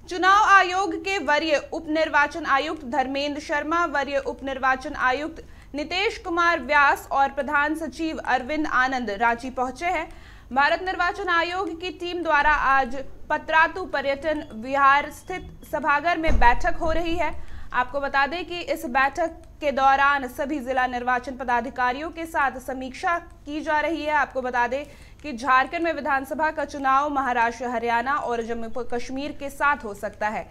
चुनाव आयोग के वरीय उप निर्वाचन आयुक्त धर्मेंद्र शर्मा, वरीय उप निर्वाचन आयुक्त नीतेश कुमार व्यास और प्रधान सचिव अरविंद आनंद रांची पहुंचे हैं। भारत निर्वाचन आयोग की टीम द्वारा आज पतरातू पर्यटन विहार स्थित सभागार में बैठक हो रही है। आपको बता दें कि इस बैठक के दौरान सभी जिला निर्वाचन पदाधिकारियों के साथ समीक्षा की जा रही है। आपको बता दें कि झारखंड में विधानसभा का चुनाव महाराष्ट्र, हरियाणा और जम्मू कश्मीर के साथ हो सकता है।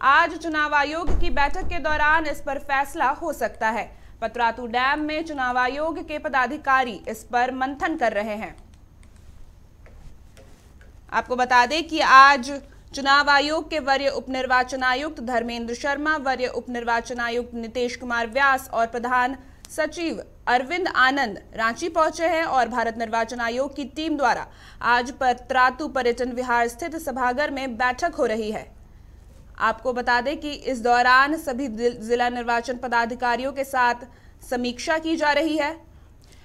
आज चुनाव आयोग की बैठक के दौरान इस पर फैसला हो सकता है। पतरातू डैम में चुनाव आयोग के पदाधिकारी इस पर मंथन कर रहे हैं। आपको बता दें कि आज चुनाव आयोग के वरीय उप निर्वाचन आयुक्त धर्मेंद्र शर्मा, वरीय उप निर्वाचन आयुक्त नीतेश कुमार व्यास और प्रधान सचिव अरविंद आनंद रांची पहुंचे हैं और भारत निर्वाचन आयोग की टीम द्वारा आज पतरातू पर्यटन विहार स्थित सभागार में बैठक हो रही है। आपको बता दें कि इस दौरान सभी जिला निर्वाचन पदाधिकारियों के साथ समीक्षा की जा रही है।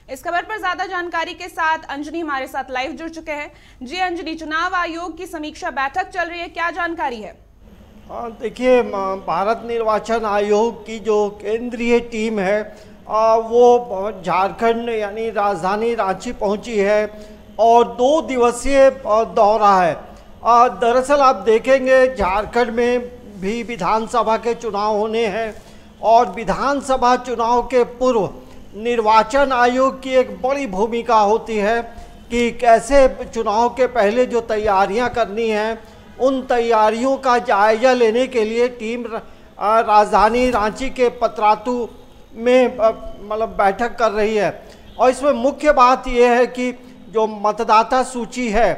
इस खबर पर ज्यादा जानकारी के साथ अंजनी हमारे साथ लाइव जुड़ चुके हैं। जी अंजनी, चुनाव आयोग की समीक्षा बैठक चल रही है, क्या जानकारी है? देखिए, भारत निर्वाचन आयोग की जो केंद्रीय टीम है वो झारखंड यानी राजधानी रांची पहुंची है और 2 दिवसीय दौरा है। दरअसल आप देखेंगे झारखंड में भी विधानसभा के चुनाव होने हैं और विधानसभा चुनाव के पूर्व निर्वाचन आयोग की एक बड़ी भूमिका होती है कि कैसे चुनाव के पहले जो तैयारियां करनी हैं उन तैयारियों का जायजा लेने के लिए टीम राजधानी रांची के पतरातू में मतलब बैठक कर रही है। और इसमें मुख्य बात यह है कि जो मतदाता सूची है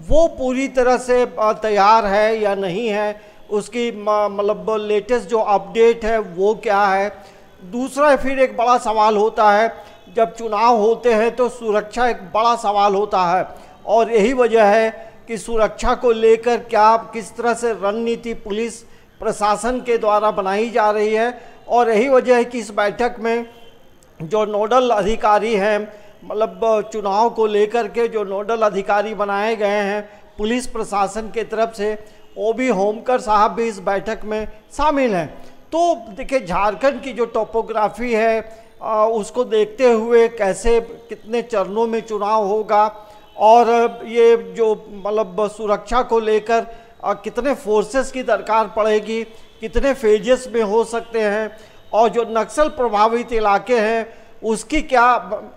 वो पूरी तरह से तैयार है या नहीं है, उसकी मतलब लेटेस्ट जो अपडेट है वो क्या है। दूसरा फिर एक बड़ा सवाल होता है, जब चुनाव होते हैं तो सुरक्षा एक बड़ा सवाल होता है और यही वजह है कि सुरक्षा को लेकर क्या किस तरह से रणनीति पुलिस प्रशासन के द्वारा बनाई जा रही है। और यही वजह है कि इस बैठक में जो नोडल अधिकारी हैं, मतलब चुनाव को लेकर के जो नोडल अधिकारी बनाए गए हैं पुलिस प्रशासन के तरफ से, वो भी होमकर साहब भी इस बैठक में शामिल हैं। तो देखिए, झारखंड की जो टोपोग्राफी है उसको देखते हुए कैसे कितने चरणों में चुनाव होगा और ये जो मतलब सुरक्षा को लेकर कितने फोर्सेस की दरकार पड़ेगी, कितने फेजेस में हो सकते हैं और जो नक्सल प्रभावित इलाके हैं उसकी क्या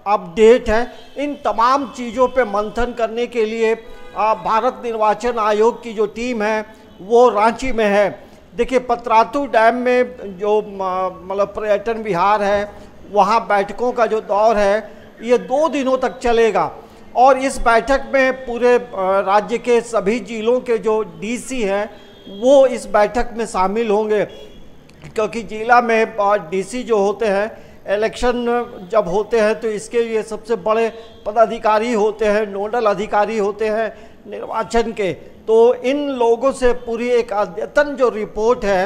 अपडेट है, इन तमाम चीज़ों पे मंथन करने के लिए भारत निर्वाचन आयोग की जो टीम है वो रांची में है। देखिए, पतरातू डैम में जो मतलब पर्यटन विहार है वहाँ बैठकों का जो दौर है ये 2 दिनों तक चलेगा और इस बैठक में पूरे राज्य के सभी जिलों के जो डीसी हैं वो इस बैठक में शामिल होंगे, क्योंकि जिला में डीसी जो होते हैं इलेक्शन जब होते हैं तो इसके लिए सबसे बड़े पदाधिकारी होते हैं, नोडल अधिकारी होते हैं निर्वाचन के। तो इन लोगों से पूरी एक अद्यतन जो रिपोर्ट है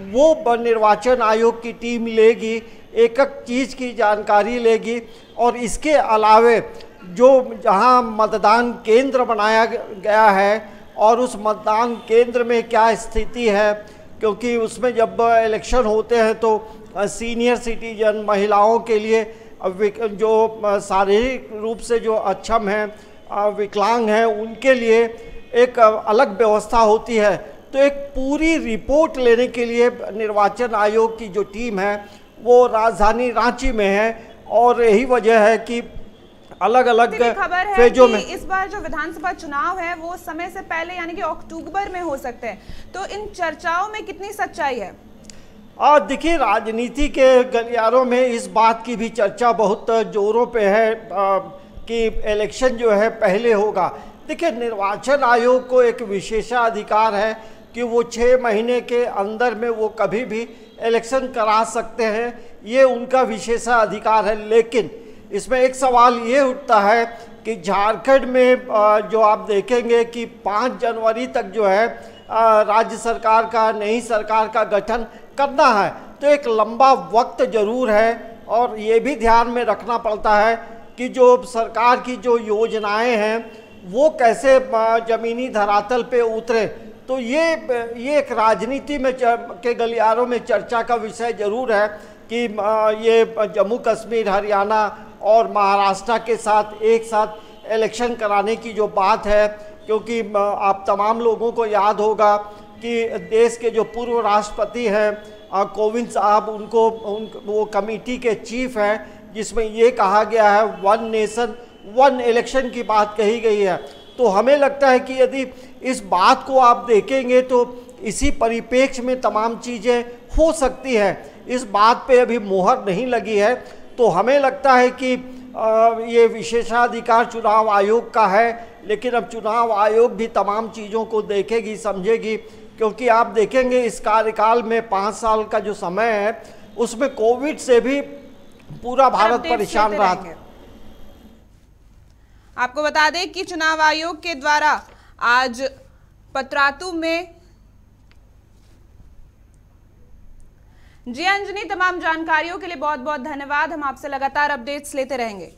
वो निर्वाचन आयोग की टीम लेगी, एक एक चीज़ की जानकारी लेगी और इसके अलावे जो जहां मतदान केंद्र बनाया गया है और उस मतदान केंद्र में क्या स्थिति है, क्योंकि उसमें जब इलेक्शन होते हैं तो सीनियर सिटीजन, महिलाओं के लिए जो शारीरिक रूप से जो अक्षम हैं, विकलांग हैं, उनके लिए एक अलग व्यवस्था होती है। तो एक पूरी रिपोर्ट लेने के लिए निर्वाचन आयोग की जो टीम है वो राजधानी रांची में है और यही वजह है कि अलग अलग फेजों में इस बार जो विधानसभा चुनाव है वो समय से पहले यानी कि अक्टूबर में हो सकते हैं। तो इन चर्चाओं में कितनी सच्चाई है? देखिए, राजनीति के गलियारों में इस बात की भी चर्चा बहुत जोरों पे है कि इलेक्शन जो है पहले होगा। देखिए, निर्वाचन आयोग को एक विशेषाधिकार है कि वो 6 महीने के अंदर में वो कभी भी इलेक्शन करा सकते हैं, ये उनका विशेषाधिकार है। लेकिन इसमें एक सवाल ये उठता है कि झारखंड में जो आप देखेंगे कि 5 जनवरी तक जो है राज्य सरकार का, नई सरकार का गठन करना है, तो एक लंबा वक्त जरूर है और ये भी ध्यान में रखना पड़ता है कि जो सरकार की जो योजनाएं हैं वो कैसे ज़मीनी धरातल पे उतरे। तो ये एक राजनीति में के गलियारों में चर्चा का विषय जरूर है कि ये जम्मू कश्मीर, हरियाणा और महाराष्ट्र के साथ एक साथ इलेक्शन कराने की जो बात है, क्योंकि आप तमाम लोगों को याद होगा कि देश के जो पूर्व राष्ट्रपति हैं कोविंद साहब, वो कमेटी के चीफ हैं जिसमें ये कहा गया है 1 नेशन 1 इलेक्शन की बात कही गई है। तो हमें लगता है कि यदि इस बात को आप देखेंगे तो इसी परिप्रेक्ष्य में तमाम चीज़ें हो सकती हैं। इस बात पे अभी मोहर नहीं लगी है, तो हमें लगता है कि ये विशेषाधिकार चुनाव आयोग का है, लेकिन अब चुनाव आयोग भी तमाम चीज़ों को देखेगी, समझेगी, क्योंकि आप देखेंगे इस कार्यकाल में 5 साल का जो समय है उसमें कोविड से भी पूरा भारत परेशान रहा था। आपको बता दें कि चुनाव आयोग के द्वारा आज पतरातू में जी अंजनी, तमाम जानकारियों के लिए बहुत बहुत धन्यवाद। हम आपसे लगातार अपडेट्स लेते रहेंगे।